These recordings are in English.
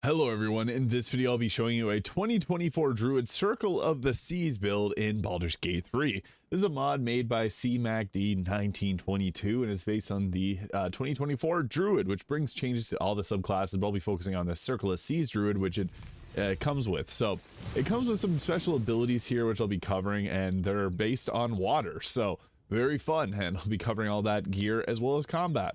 Hello everyone, in this video I'll be showing you a 2024 Druid Circle of the Seas build in Baldur's Gate 3. This is a mod made by CMACD1922 and is based on the 2024 Druid, which brings changes to all the subclasses, but I'll be focusing on the Circle of Seas Druid, which it comes with. So it comes with some special abilities here, which I'll be covering, and they're based on water, so very fun, and I'll be covering all that gear as well as combat.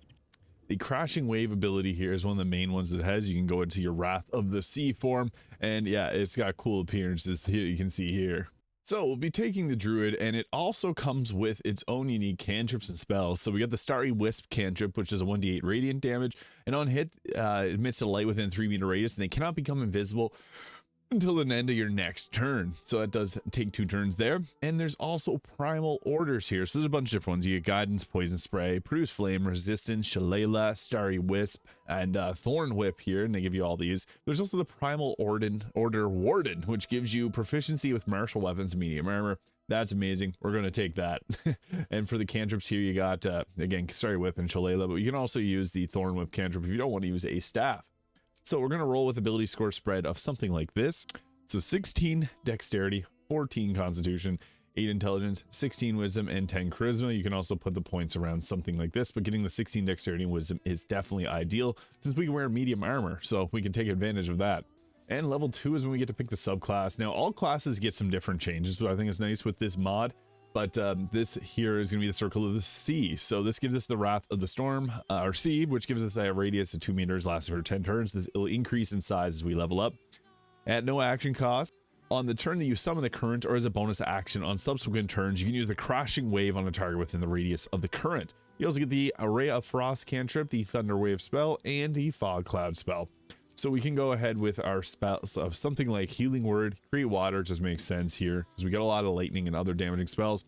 The crashing wave ability here is one of the main ones that it has. You can go into your Wrath of the Sea form, and yeah, it's got cool appearances that you can see here. So we'll be taking the Druid, and it also comes with its own unique cantrips and spells. So we got the Starry Wisp cantrip, which is a 1d8 radiant damage, and on hit, it emits a light within 3-meter radius, and they cannot become invisible until the end of your next turn. So that does take 2 turns there. And there's also primal orders here. So there's a bunch of different ones. You get guidance, poison spray, produce flame, resistance, shillelagh, starry wisp, and thorn whip here, and they give you all these. There's also the primal order warden, which gives you proficiency with martial weapons and medium armor. That's amazing. We're going to take that. And for the cantrips here, you got again, starry whip and shillelagh, but you can also use the thorn whip cantrip if you don't want to use a staff. So we're going to roll with ability score spread of something like this. So 16 dexterity, 14 constitution, 8 intelligence, 16 wisdom, and 10 charisma. You can also put the points around something like this, but getting the 16 dexterity and wisdom is definitely ideal since we can wear medium armor, so we can take advantage of that. And level 2 is when we get to pick the subclass. Now all classes get some different changes, but I think is nice with this mod. But this here is going to be the Circle of the Sea. So this gives us the Wrath of the Storm, or Sea, which gives us a radius of 2 meters, lasting for 10 turns. This will increase in size as we level up. At no action cost, on the turn that you summon the current, or as a bonus action on subsequent turns, you can use the Crashing Wave on a target within the radius of the current. You also get the Array of Frost cantrip, the Thunder Wave spell, and the Fog Cloud spell. So we can go ahead with our spells of something like Healing Word, Create Water, just makes sense here, because we get a lot of lightning and other damaging spells.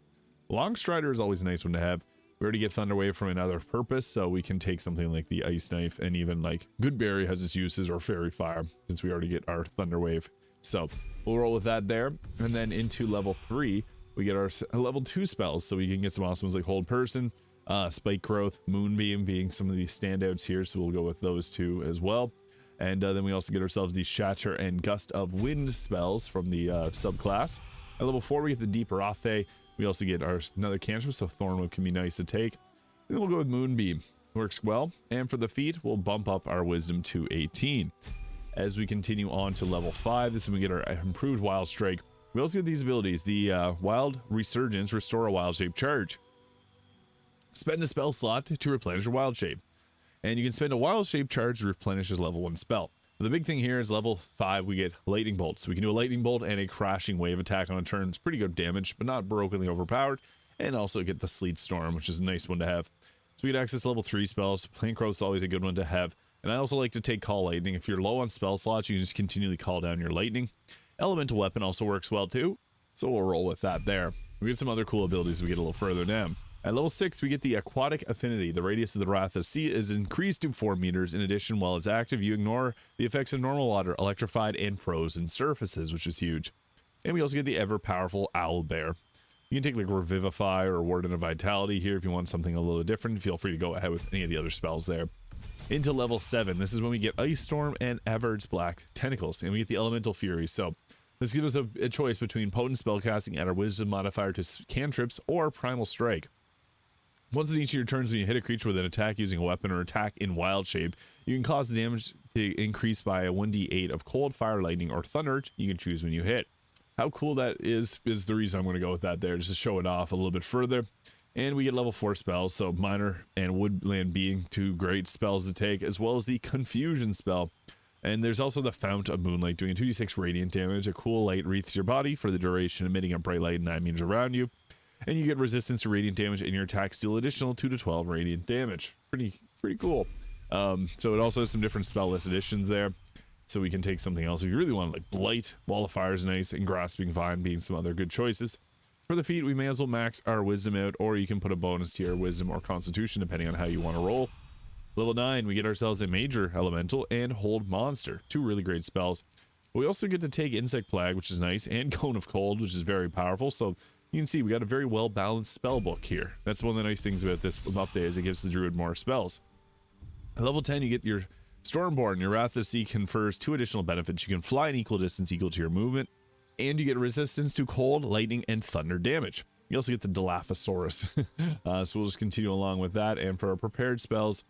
Long Strider is always a nice one to have. We already get Thunder Wave from another purpose, so we can take something like the Ice Knife, and even like Goodberry has its uses, or Fairy Fire, since we already get our Thunder Wave. So we'll roll with that there, and then into level 3, we get our level 2 spells, so we can get some awesome ones like Hold Person, Spike Growth, Moonbeam being some of these standouts here, so we'll go with those two as well. And then we also get ourselves the Shatter and Gust of Wind spells from the subclass. At level 4, we get the Deep Wrath. We also get another cantrip, so Thorn Whip can be nice to take. Then we'll go with Moonbeam. Works well. And for the feat, we'll bump up our Wisdom to 18. As we continue on to level 5, this is when we get our improved Wild Strike. We also get these abilities. The Wild Resurgence, restore a Wild Shape charge. Spend a spell slot to replenish your Wild Shape. And you can spend a Wild Shape charge to replenish his level 1 spell. The big thing here is level 5, we get Lightning Bolt. So we can do a Lightning Bolt and a Crashing Wave attack on a turn. It's pretty good damage, but not brokenly overpowered. And also get the Sleet Storm, which is a nice one to have. So we get access to level 3 spells. Plant Growth is always a good one to have. And I also like to take Call Lightning. If you're low on spell slots, you can just continually call down your Lightning. Elemental Weapon also works well too. So we'll roll with that there. We get some other cool abilities as we get a little further down. At level 6, we get the Aquatic Affinity. The radius of the Wrath of the Sea is increased to 4 meters. In addition, while it's active, you ignore the effects of normal water, electrified, and frozen surfaces, which is huge. And we also get the ever-powerful Owl Bear. You can take like Revivify or Warden of Vitality here if you want something a little different. Feel free to go ahead with any of the other spells there. Into level 7, this is when we get Ice Storm and Everard's Black Tentacles, and we get the Elemental Fury. So this gives us a choice between potent spellcasting at our Wisdom modifier to cantrips or Primal Strike. Once in each of your turns, when you hit a creature with an attack using a weapon or attack in Wild Shape, you can cause the damage to increase by a 1d8 of cold, fire, lightning, or thunder. You can choose when you hit. How cool that is the reason I'm going to go with that there, just to show it off a little bit further. And we get level 4 spells, so Miner and Woodland being 2 great spells to take, as well as the Confusion spell. And there's also the Fount of Moonlight, doing 2d6 radiant damage. A cool light wreaths your body for the duration, emitting a bright light 9 meters around you. And you get resistance to radiant damage, and your attacks deal additional 2 to 12 radiant damage. Pretty cool. So it also has some different spell list additions there. So we can take something else if you really want, like Blight, Wall of Fire is nice, and Grasping Vine being some other good choices. For the feat, we may as well max our Wisdom out, or you can put a bonus to your Wisdom or Constitution, depending on how you want to roll. Level 9, we get ourselves a Major Elemental and Hold Monster. 2 really great spells. We also get to take Insect Plague, which is nice, and Cone of Cold, which is very powerful. So you can see we got a very well balanced spell book here. That's one of the nice things about this update, is it gives the Druid more spells. At level 10, you get your Stormborn, your Wrath of the Sea confers 2 additional benefits. You can fly an equal distance equal to your movement, and you get resistance to cold, lightning, and thunder damage. You also get the Dilophosaurus. So we'll just continue along with that. And for our prepared spells,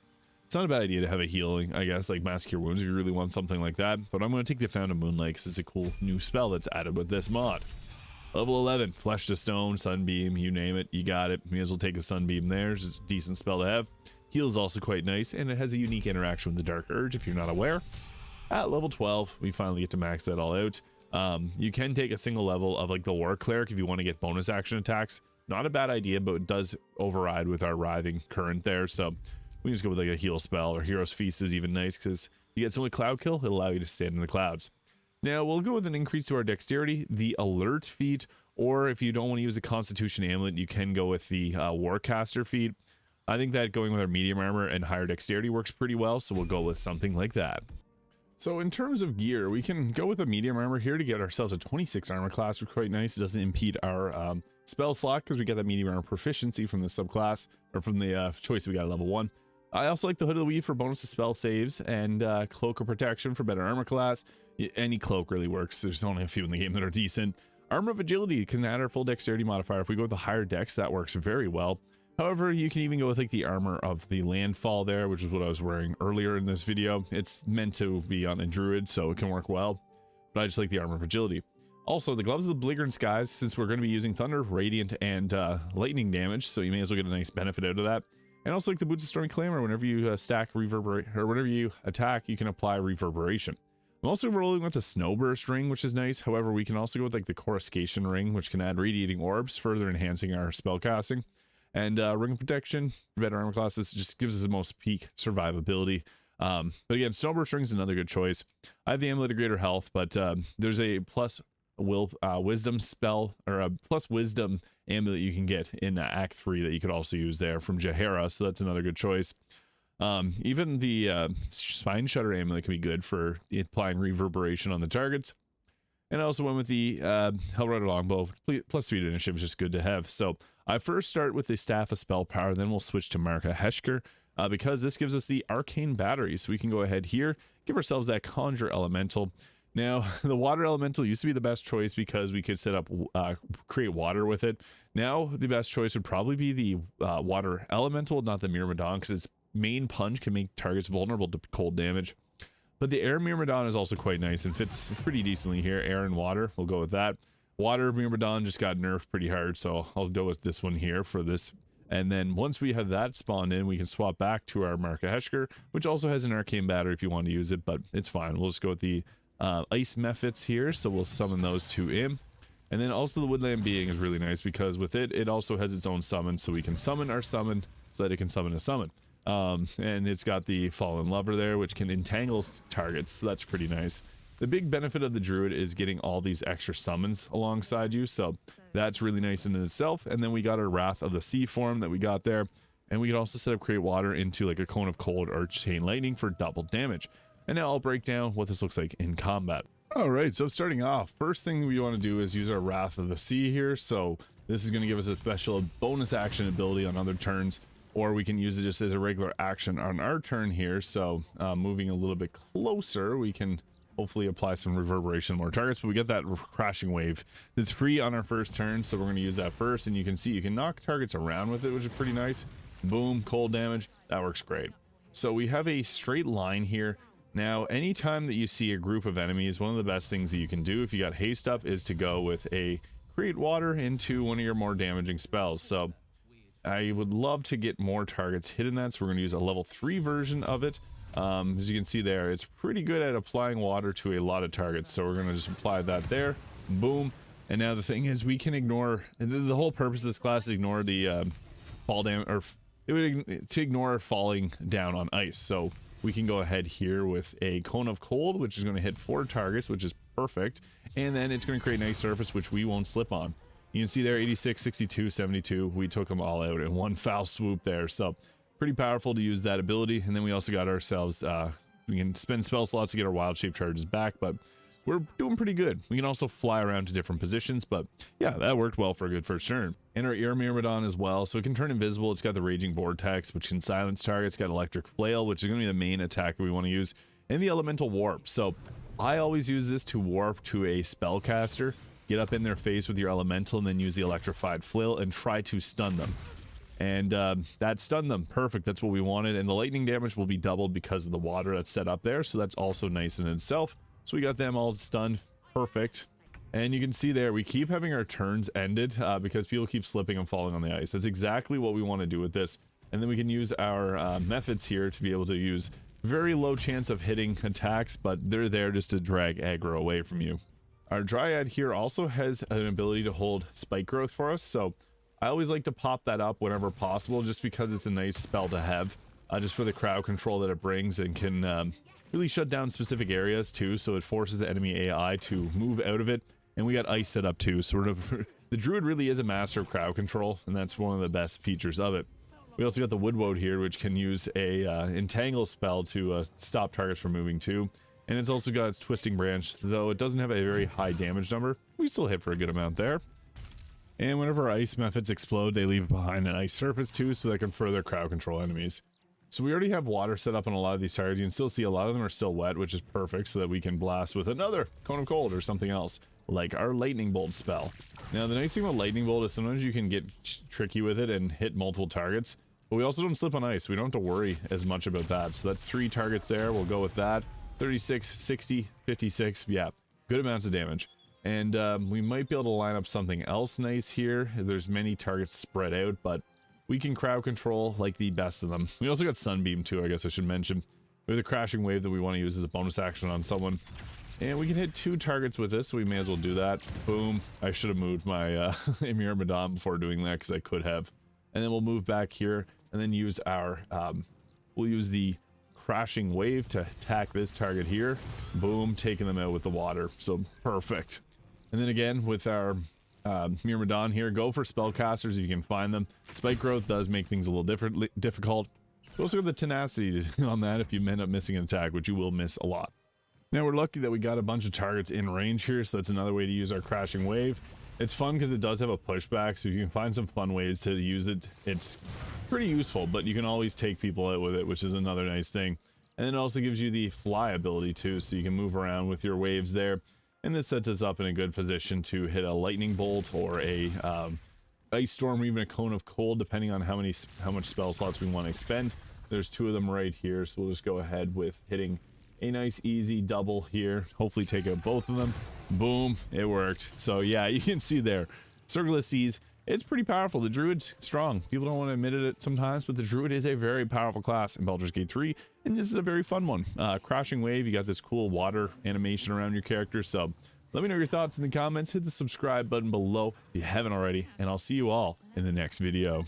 it's not a bad idea to have a healing, I guess, like Mass Cure Wounds if you really want something like that. But I'm going to take the Fountain of Moonlight because it's a cool new spell that's added with this mod. Level 11, Flesh to Stone, Sunbeam, you name it, you got it. May as well take a Sunbeam there. It's just a decent spell to have. Heal is also quite nice, and it has a unique interaction with the Dark Urge if you're not aware. At level 12, we finally get to max that all out. You can take a single level of like the War Cleric if you want to get bonus action attacks. Not a bad idea, but it does override with our writhing current there. So we can just go with like a heal spell, or Hero's Feast is even nice because you get some with Cloud Kill, it'll allow you to stand in the clouds. Now we'll go with an increase to our dexterity, the Alert feat, or if you don't want to use the Constitution Amulet, you can go with the Warcaster feat. I think that going with our medium armor and higher dexterity works pretty well, so we'll go with something like that. So in terms of gear, we can go with a medium armor here to get ourselves a 26 armor class, which is quite nice. It doesn't impede our spell slot because we get that medium armor proficiency from the subclass, or from the choice we got at level 1. I also like the Hood of the Weave for bonus to spell saves, and Cloak of Protection for better armor class. Any cloak really works. There's only a few in the game that are decent. Armor of Agility can add our full dexterity modifier. If we go with the higher dex, that works very well. However, you can even go with like the armor of the Landfall there, which is what I was wearing earlier in this video. It's meant to be on a druid, so it can work well, but I just like the armor of Agility. Also, the Gloves of the Beleaguered Skies, since we're going to be using Thunder, Radiant, and Lightning damage, so you may as well get a nice benefit out of that. And also like the Boots of Stormy Clamor, whenever you stack Reverberate, or whenever you attack, you can apply Reverberation. I'm also rolling with the Snowburst ring, which is nice. However, we can also go with like the Coruscation ring, which can add Radiating Orbs, further enhancing our spellcasting. And Ring of Protection, better armor classes, just gives us the most peak survivability. But again, Snowburst ring is another good choice. I have the Amulet of Greater Health, but there's a plus wisdom spell, or a plus wisdom amulet you can get in Act 3 that you could also use there from Jahara, so that's another good choice. Even the Spine Shutter amulet can be good for applying reverberation on the targets. And I also went with the Hellrider Longbow, plus 3 to initiative is just good to have. So I first start with the Staff of Spell Power, then we'll switch to Marka Heshker, because this gives us the Arcane Battery. So we can go ahead here, give ourselves that Conjure Elemental. Now, the Water Elemental used to be the best choice because we could set up, create water with it. Now, the best choice would probably be the Water Elemental, not the Myrmidon, because its main punch can make targets vulnerable to cold damage. But the Air Myrmidon is also quite nice and fits pretty decently here. Air and water, we'll go with that. Water Myrmidon just got nerfed pretty hard, so I'll go with this one here for this. And then once we have that spawned in, we can swap back to our Marka Heshker, which also has an Arcane Battery if you want to use it, but it's fine. We'll just go with the Ice Mephits here, so we'll summon those 2 in. And then also the Woodland Being is really nice because with it, it also has its own summon, so we can summon our summon so that it can summon a summon. And it's got the Fallen Lover there, which can entangle targets, so that's pretty nice. The big benefit of the druid is getting all these extra summons alongside you, so that's really nice in itself. And then we got our Wrath of the Sea form that we got there, and we can also set up Create Water into like a Cone of Cold or Chain Lightning for double damage. And now I'll break down what this looks like in combat. All right, so starting off, first thing we want to do is use our Wrath of the Sea here. So this is going to give us a special bonus action ability on other turns, or we can use it just as a regular action on our turn here. So moving a little bit closer, we can hopefully apply some reverberation on more targets, but we get that crashing wave that's free on our first turn, so we're going to use that first. And you can see you can knock targets around with it, which is pretty nice. Boom, cold damage, that works great. So we have a straight line here. Now anytime that you see a group of enemies, one of the best things that you can do if you got haste up is to go with a Create Water into one of your more damaging spells. So I would love to get more targets hit in that, so we're going to use a level 3 version of it. As you can see there, it's pretty good at applying water to a lot of targets, so we're going to just apply that there. Boom. And now the thing is, we can ignore the whole purpose of this class is ignore the fall damage, or to ignore falling down on ice. So we can go ahead here with a Cone of Cold, which is going to hit 4 targets, which is perfect, and then it's going to create a nice surface which we won't slip on. You can see there 86, 62, 72, we took them all out in one foul swoop there. So pretty powerful to use that ability. And then we also got ourselves, we can spend spell slots to get our wild shape charges back, but we're doing pretty good. We can also fly around to different positions, but yeah, that worked well for a good first turn. And our Myrmidon as well, so it can turn invisible. It's got the Raging Vortex, which can silence targets. It's got Electric Flail, which is going to be the main attack that we want to use, and the Elemental Warp. So I always use this to warp to a spellcaster, get up in their face with your elemental, and then use the Electrified Flail and try to stun them. And that stunned them. Perfect. That's what we wanted. And the lightning damage will be doubled because of the water that's set up there. So that's also nice in itself. So we got them all stunned. Perfect. And you can see there, we keep having our turns ended because people keep slipping and falling on the ice. That's exactly what we want to do with this. And then we can use our methods here to be able to use very low chance of hitting attacks, but they're there just to drag aggro away from you. Our Dryad here also has an ability to hold spike growth for us. So I always like to pop that up whenever possible, just because it's a nice spell to have, just for the crowd control that it brings, and can really shut down specific areas too, so it forces the enemy AI to move out of it. And we got ice set up too, so the druid really is a master of crowd control, and that's one of the best features of it. We also got the Woodwoad here, which can use a entangle spell to stop targets from moving too. And it's also got its Twisting Branch, though it doesn't have a very high damage number. We still hit for a good amount there. And whenever ice methods explode, they leave behind an ice surface too, so they can further crowd control enemies. So we already have water set up on a lot of these targets. You can still see a lot of them are still wet, which is perfect, so that we can blast with another Cone of Cold or something else, like our Lightning Bolt spell. Now, the nice thing about Lightning Bolt is sometimes you can get tricky with it and hit multiple targets, but we also don't slip on ice. We don't have to worry as much about that. So that's 3 targets there. We'll go with that. 36, 60, 56. Yeah, good amounts of damage. And we might be able to line up something else nice here. There's many targets spread out, but we can crowd control like the best of them. We also got Sunbeam too, I guess I should mention. We have the Crashing Wave that we want to use as a bonus action on someone. And we can hit 2 targets with this, so we may as well do that. Boom. I should have moved my Myrmidon before doing that, because I could have. And then we'll move back here and then use our, we'll use the Crashing Wave to attack this target here. Boom, taking them out with the water. So perfect. And then again with our Myrmidon here, go for spellcasters if you can find them. Spike growth does make things a little difficult. You also have the tenacity on that if you end up missing an attack, which you will miss a lot. Now we're lucky that we got a bunch of targets in range here, so that's another way to use our Crashing Wave. It's fun because it does have a pushback, so you can find some fun ways to use it. It's pretty useful, but you can always take people out with it, which is another nice thing. And then it also gives you the fly ability too, so you can move around with your waves there. And this sets us up in a good position to hit a Lightning Bolt or a Ice Storm, or even a Cone of Cold, depending on how much spell slots we want to expend. There's 2 of them right here, so we'll just go ahead with hitting a nice easy double here. Hopefully take out both of them. Boom, it worked. So yeah, you can see there, Circle of Seas, it's pretty powerful. The Druid's strong. People don't want to admit it sometimes, but the Druid is a very powerful class in Baldur's Gate 3, and this is a very fun one. Crashing Wave, you got this cool water animation around your character, so let me know your thoughts in the comments. Hit the subscribe button below if you haven't already, and I'll see you all in the next video.